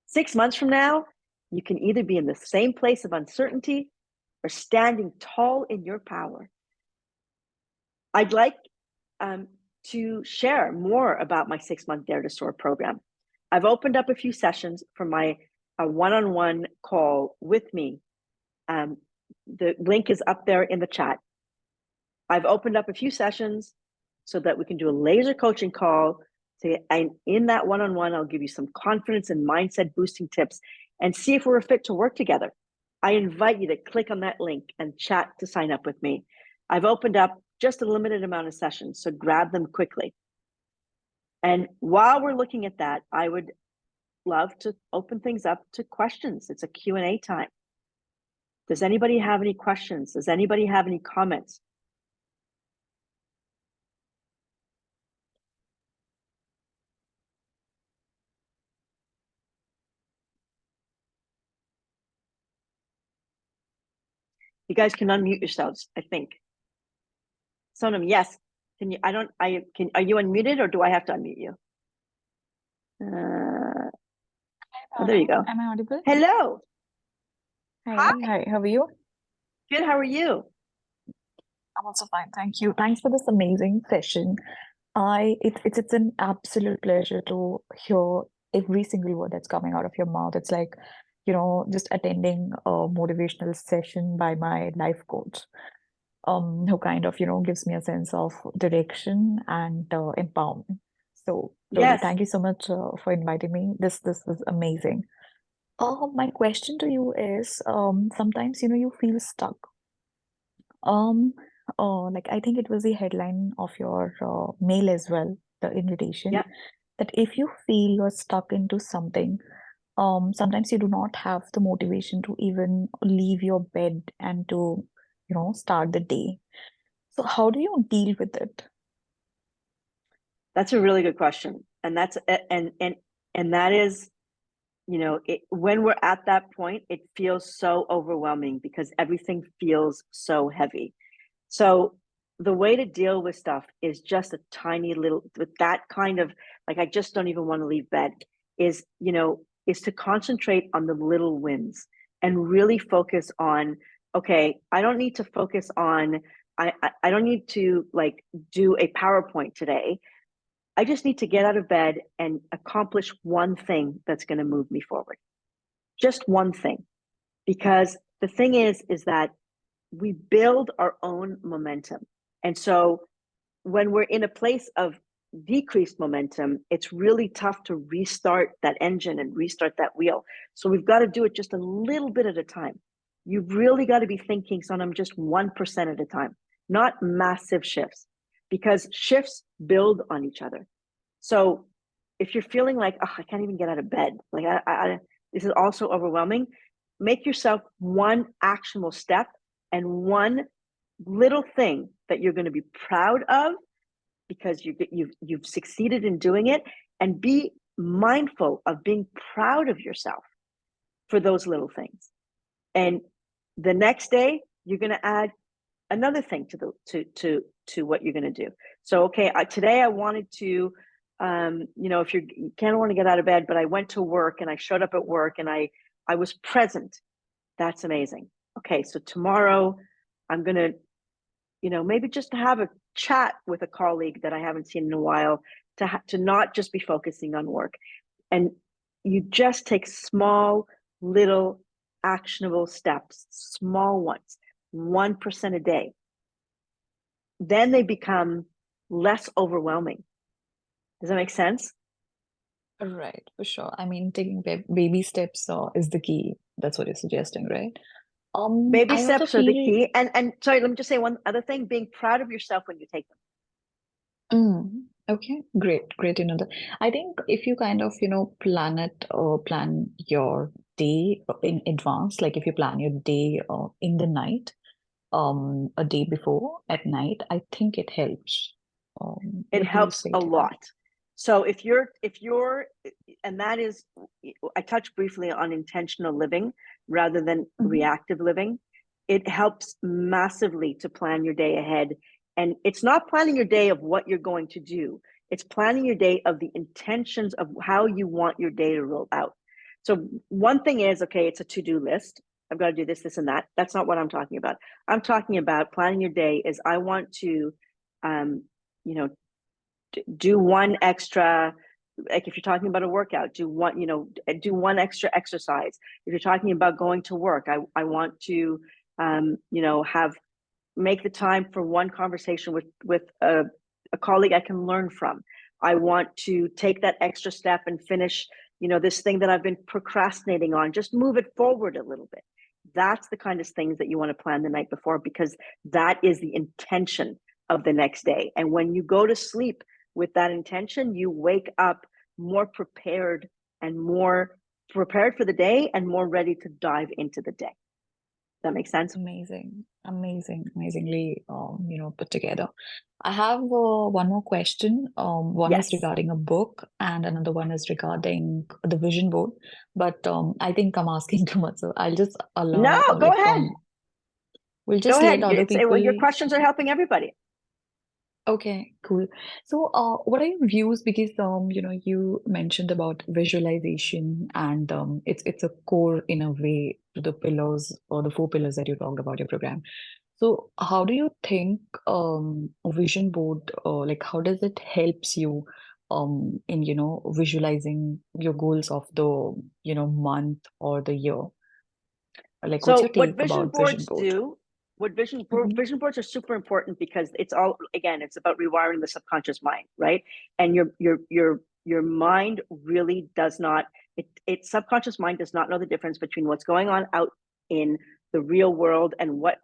6 months from now, you can either be in the same place of uncertainty or standing tall in your power. I'd like to share more about my 6-month Dare to Soar program. I've opened up a few sessions for my one-on-one call with me. The link is up there in the chat. I've opened up a few sessions so that we can do a laser coaching call. And in that one-on-one, I'll give you some confidence and mindset boosting tips and see if we're a fit to work together. I invite you to click on that link and chat to sign up with me. I've opened up just a limited amount of sessions, so grab them quickly. And while we're looking at that, I would love to open things up to questions. It's a Q&A time. Does anybody have any questions? Does anybody have any comments? You guys can unmute yourselves, I think. Sonam, yes. Can you, are you unmuted or do I have to unmute you? Oh, there you go. Am I audible? Hello. Hi, how are you? Good, how are you? I'm also fine, thank you. Thanks for this amazing session. It's an absolute pleasure to hear every single word that's coming out of your mouth. It's like, just attending a motivational session by my life coach, who kind of, gives me a sense of direction and empowerment. So really, Yes. thank you so much for inviting me. This was amazing. My question to you is, sometimes, you feel stuck. Like I think it was the headline of your mail as well, the invitation, Yep. that if you feel you're stuck into something, sometimes you do not have the motivation to even leave your bed and to, start the day. So how do you deal with it? That's a really good question. And that's and that is, when we're at that point, it feels so overwhelming because everything feels so heavy. So the way to deal with stuff is just a tiny little, with that kind of, like, I just don't even want to leave bed, is to concentrate on the little wins and really focus on, okay, I don't need to focus on, I don't need to like do a PowerPoint today. I just need to get out of bed and accomplish one thing that's going to move me forward. Just one thing. Because the thing is that we build our own momentum. And so when we're in a place of decreased momentum, it's really tough to restart that engine and restart that wheel. So we've got to do it just a little bit at a time. You've really got to be thinking, Sonam, just 1% at a time, not massive shifts, because shifts build on each other. So if you're feeling like, oh, I can't even get out of bed, like this is also overwhelming, make yourself one actionable step and one little thing that you're going to be proud of because you've succeeded in doing it, and be mindful of being proud of yourself for those little things. And the next day, you're going to add another thing to what you're going to do. So, okay, today I wanted to, if you kind of want to get out of bed, but I went to work and I showed up at work and I I was present. That's amazing. Okay, so tomorrow I'm going to, maybe just have a chat with a colleague that I haven't seen in a while, to not just be focusing on work. And you just take small, little, actionable steps, small ones, 1% a day. Then they become less overwhelming. Does that make sense? Right, for sure. I mean, taking baby steps is the key. That's what you're suggesting, right? Baby I also steps are the feel, key. And sorry, let me just say one other thing, being proud of yourself when you take them. okay, great to know that. I think if you kind of, plan it or plan your day in advance, like if you plan your day in the night, a day before at night, I think it helps. It What do you helps say a to that? lot. So if you're, and that is, I touched briefly on intentional living rather than Mhm. reactive living. It helps massively to plan your day ahead. And it's not planning your day of what you're going to do. It's planning your day of the intentions of how you want your day to roll out. So one thing is, okay, it's a to-do list. I've got to do this, this, and that. That's not what I'm talking about. I'm talking about planning your day is I want to, um, you know, do one extra, like if you're talking about a workout, do one extra exercise. If you're talking about going to work, I want to have make the time for one conversation with a colleague I can learn from. I want to take that extra step and finish this thing that I've been procrastinating on, just move it forward a little bit. That's the kind of things that you want to plan the night before, because that is the intention of the next day. And when you go to sleep with that intention, you wake up more prepared, and more prepared for the day, and more ready to dive into the day. That makes sense? Amazingly, put together. I have one more question. One is Yes. regarding a book, and another one is regarding the vision board. But I think I'm asking too much, so I'll just No, allow, go ahead. we'll Go just let ahead. other Well, your people. questions are helping everybody. Okay, cool. So, what are your views? Because you mentioned about visualization, and it's a core in a way to the pillars or the four pillars that you talked about your program. So, how do you think a vision board, like how does it helps you in visualizing your goals of the month or the year? Like, what's So your what take vision about vision boards board? do, Hmm. vision boards are super important, because it's all, again, it's about rewiring the subconscious mind, right? And your mind really does not, its subconscious mind does not know the difference between what's going on out in the real world and what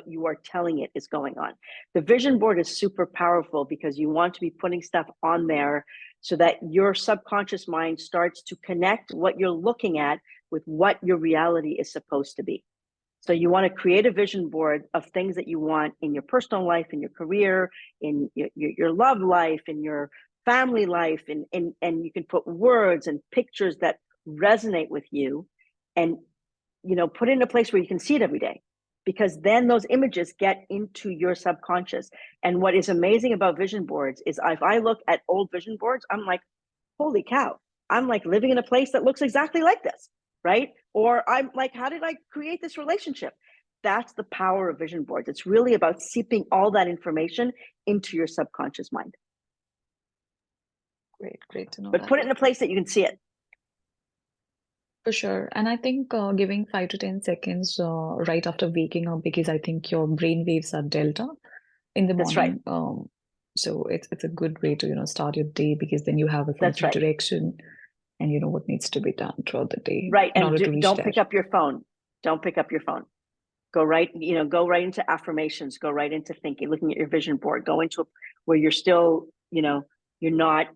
you are telling it is going on. The vision board is super powerful because you want to be putting stuff on there so that your subconscious mind starts to connect what you're looking at with what your reality is supposed to be. So you want to create a vision board of things that you want in your personal life, in your career, in your love life, in your family life, and you can put words and pictures that resonate with you, and put it in a place where you can see it every day, because then those images get into your subconscious. And what is amazing about vision boards is, if I look at old vision boards, I'm like, holy cow, I'm like living in a place that looks exactly like this, right? Or I'm like, how did I create this relationship? That's the power of vision boards. It's really about seeping all that information into your subconscious mind, Great to know but that. put it in a place that you can see it. For sure. And I think giving 5 to 10 seconds right after waking up, because I think your brain waves are delta in the That's right. morning. So it's a good way to, start your day, because then you have a sense That's of right. direction and you know what needs to be done throughout the day Right. in And order to reach don't there. pick up your phone. Don't pick up your phone. Go right into affirmations, go right into thinking, looking at your vision board, go into where you're still, you're not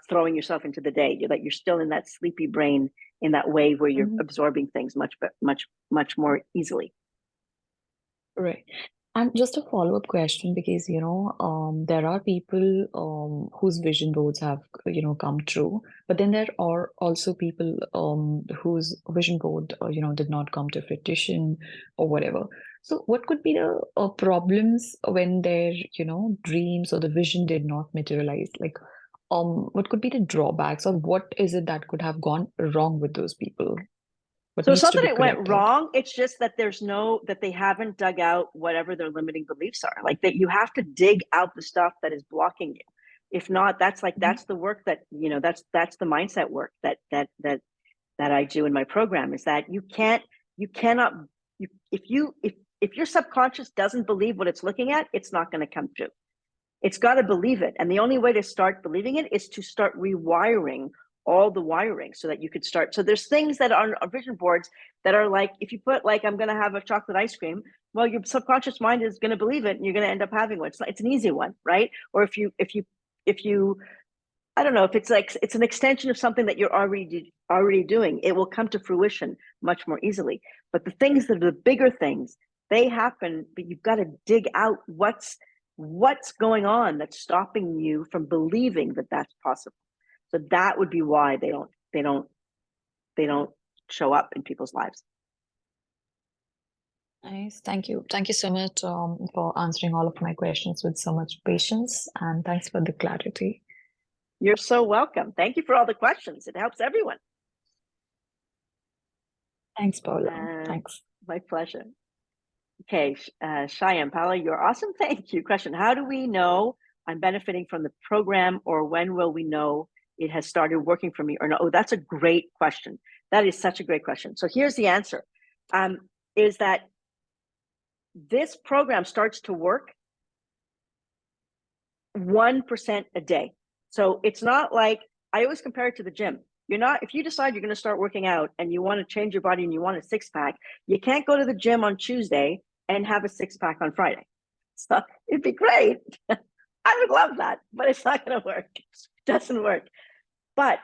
throwing yourself into the day. You're still in that sleepy brain, in that way where you're Mhm. absorbing things much more easily. Right. And just a follow-up question, because there are people whose vision boards have come true, but then there are also people whose vision board did not come to fruition or whatever. So what could be the problems when their dreams or the vision did not materialize? Like what could be the drawbacks, or what is it that could have gone wrong with those people? what So it's needs not to that be it went corrected? wrong. It's just that that they haven't dug out whatever their limiting beliefs are. Like that you have to dig out the stuff that is blocking you. If not, that's the work that, that's the mindset work that I do in my program, is that you cannot, if your subconscious doesn't believe what it's looking at, it's not going to come true. It's got to believe it. And the only way to start believing it is to start rewiring all the wiring so that you could start. So there's things that are on vision boards that are like, if you put like, I'm going to have a chocolate ice cream, well, your subconscious mind is going to believe it and you're going to end up having one. It's an easy one, right? Or if you, I don't know, if it's like, it's an extension of something that you're already doing, it will come to fruition much more easily. But the things that are the bigger things, they happen, but you've got to dig out what's going on that's stopping you from believing that that's possible. So that would be why they don't show up in people's lives. Nice. Thank you. Thank you so much for answering all of my questions with so much patience, and thanks for the clarity. You're so welcome. Thank you for all the questions. It helps everyone. Thanks, Paula. Thanks. My pleasure. Okay, Cheyenne, Paula, you're awesome. Thank you. Question: how do we know I'm benefiting from the program, or when will we know it has started working for me or not? Oh, that's a great question. That is such a great question. So here's the answer: is that this program starts to work 1% a day. So it's not like, I always compare it to the gym. If you decide you're going to start working out and you want to change your body and you want a six pack, you can't go to the gym on Tuesday and have a six pack on Friday. So it'd be great. I would love that, but it's not going to work. It doesn't work. But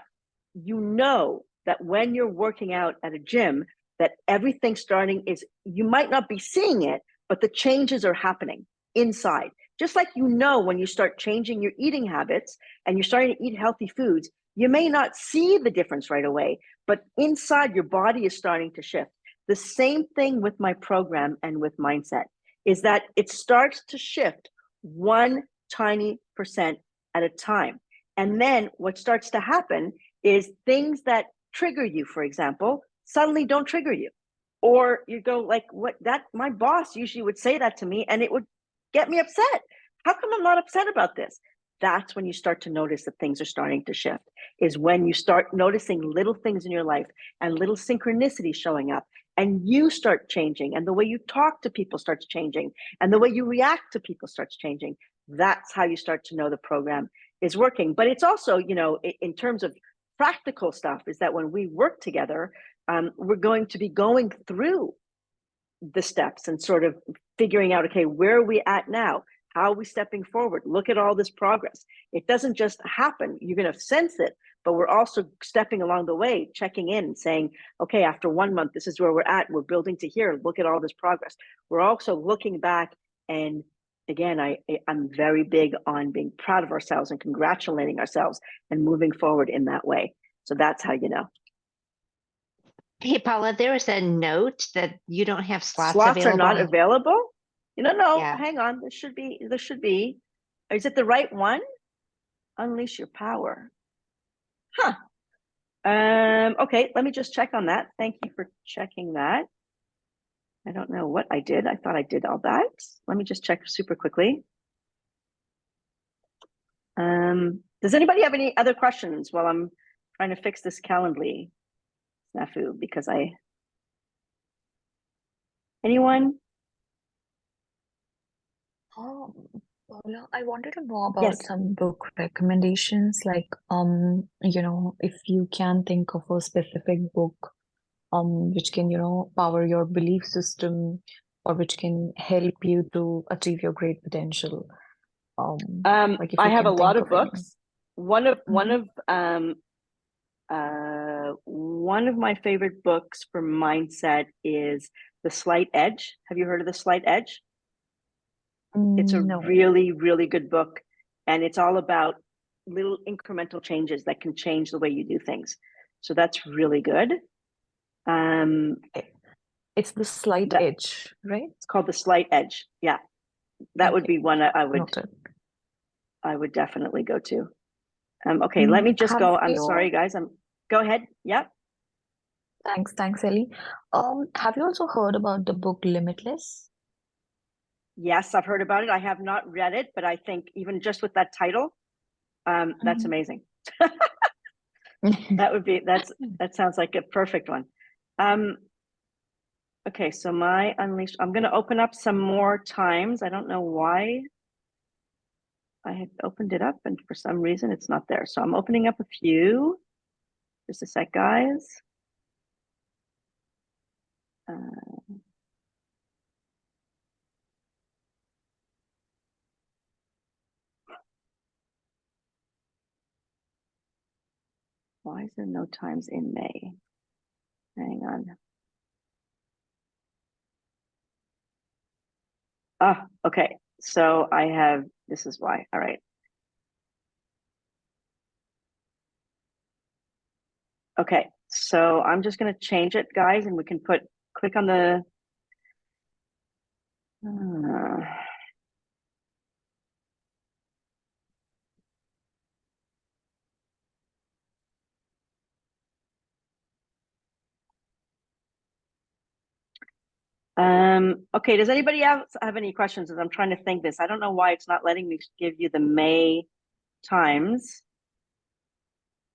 you know that when you're working out at a gym, that everything starting is, you might not be seeing it, but the changes are happening inside. Just like when you start changing your eating habits and you're starting to eat healthy foods, you may not see the difference right away, but inside your body is starting to shift. The same thing with my program and with mindset is that it starts to shift one tiny percent at a time. And then what starts to happen is things that trigger you, for example, suddenly don't trigger you. Or you go like, my boss usually would say that to me and it would get me upset. How come I'm not upset about this? That's when you start to notice that things are starting to shift, is when you start noticing little things in your life and little synchronicities showing up, and you start changing, and the way you talk to people starts changing, and the way you react to people starts changing. That's how you start to know the program is working. But it's also, in terms of practical stuff, is that when we work together, we're going to be going through the steps and sort of figuring out, okay, where are we at now? How are we stepping forward? Look at all this progress. It doesn't just happen. You're going to sense it, but we're also stepping along the way, checking in and saying, okay, after 1 month, this is where we're at. We're building to here. Look at all this progress. We're also looking back. And again, I'm very big on being proud of ourselves and congratulating ourselves and moving forward in that way. So that's how you know. Hey, Paula, there is a note that you don't have slots Slots available. are not available? No, Yeah. hang on. There should be. Is it the right one? Unleash your power. Huh. Okay, let me just check on that. Thank you for checking that. I don't know what I did. I thought I did all that. Let me just check super quickly. Does anybody have any other questions while I'm trying to fix this Calendly snafu? Because anyone? Oh, Paula, I wanted to know about Yes. some book recommendations. Like, if you can think of a specific book, which can, power your belief system, or which can help you to achieve your great potential. Like if I you have a can lot think of of any. books. One of my favorite books for mindset is The Slight Edge. Have you heard of The Slight Edge? It's a No. really, really good book. And it's all about little incremental changes that can change the way you do things. So that's really good. It's The Slight Edge, right? It's called The Slight Edge. Yeah. That would be one I would definitely go to. Okay, let me just go. I'm sorry, guys. Go ahead. Yep. Thanks, Ellie. Have you also heard about the book Limitless? Yes, I've heard about it. I have not read it, but I think even just with that title, that's amazing. That sounds like a perfect one. Okay, so my Unleashed, I'm going to open up some more times. I don't know why I had opened it up and for some reason it's not there. So I'm opening up a few. Just a sec, guys. Why is there no times in May? Hang on. Ah, okay. So I have, this is why. All right. Okay. So I'm just going to change it, guys, and we can click on the, okay, does anybody else have any questions as I'm trying to think this? I don't know why it's not letting me give you the May times.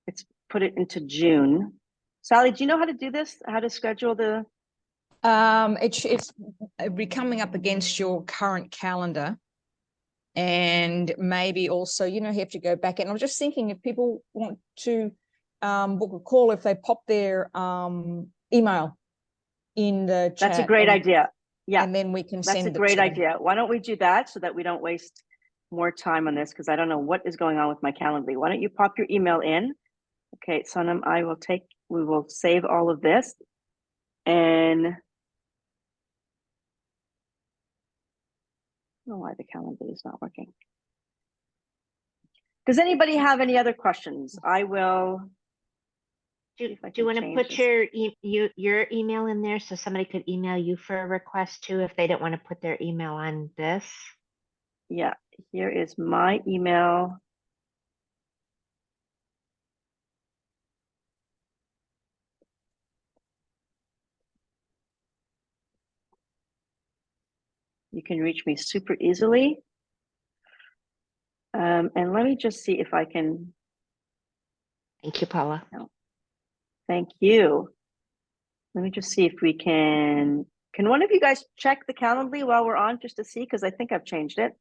It's put it into June. Sally, do you know how to do this? How to schedule the? It's be coming up against your current calendar, and maybe also, you have to go back. And I was just thinking, if people want to book a call, if they pop their email in the chat. That's a great idea. Yeah. And then we can send it. That's a great idea. Why don't we do that so that we don't waste more time on this? Because I don't know what is going on with my Calendly. Why don't you pop your email in? Okay, Sonam, we will save all of this. And I don't know why the Calendly is not working. Does anybody have any other questions? I will. Do you want to put your email in there so somebody could email you for a request too if they don't want to put their email on this? Yeah, here is my email. You can reach me super easily. And let me just see if I can. Thank you, Paula. Thank you. Let me just see if we can one of you guys check the Calendly while we're on just to see? Because I think I've changed it.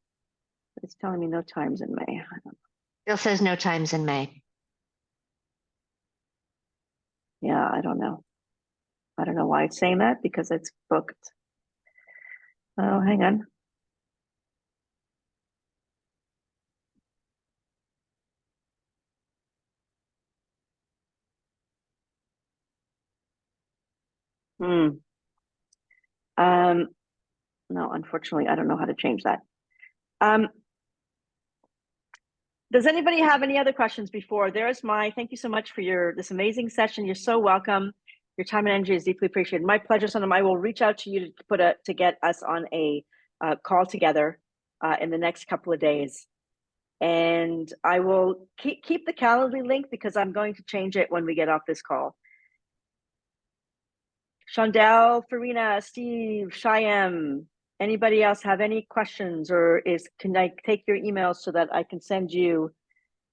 It's telling me no times in May. Still says no times in May. Yeah, I don't know. I don't know why it's saying that because it's booked. Oh, hang on. No, unfortunately, I don't know how to change that. Does anybody have any other questions before? Thank you so much for this amazing session. You're so welcome. Your time and energy is deeply appreciated. My pleasure, Sonam. I will reach out to you to get us on a call together in the next couple of days. And I will keep the Calendly link because I'm going to change it when we get off this call. Shondell, Farina, Steve, Shyam, anybody else have any questions or can I take your email so that I can send you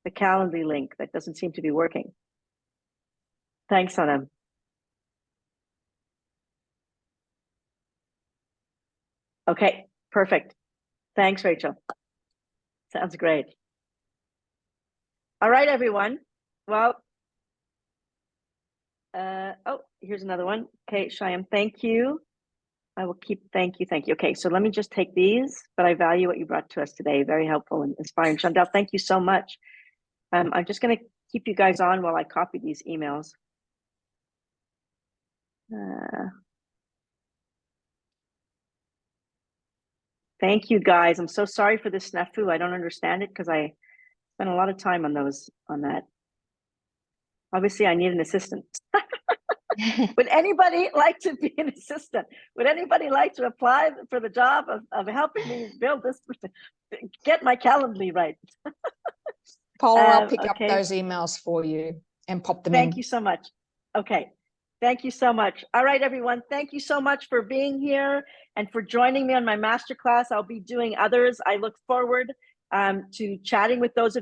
the Calendly link? That doesn't seem to be working. Thanks, Sonam. Okay, perfect. Thanks, Rachel. Sounds great. All right, everyone. Well, oh, here's another one. Okay, Shyam, thank you. I will thank you. Okay, so let me just take these, but I value what you brought to us today. Very helpful and inspiring. Chandel, thank you so much. I'm just going to keep you guys on while I copy these emails. Thank you, guys. I'm so sorry for this snafu. I don't understand it because I spent a lot of time on that. Obviously, I need an assistant. Would anybody like to be an assistant? Would anybody like to apply for the job of helping me build this, get my Calendly right? Paula, I'll pick up those emails for you and pop them in. Thank you so much. Okay. Thank you so much. All right, everyone. Thank you so much for being here and for joining me on my masterclass. I'll be doing others. I look forward to chatting with those of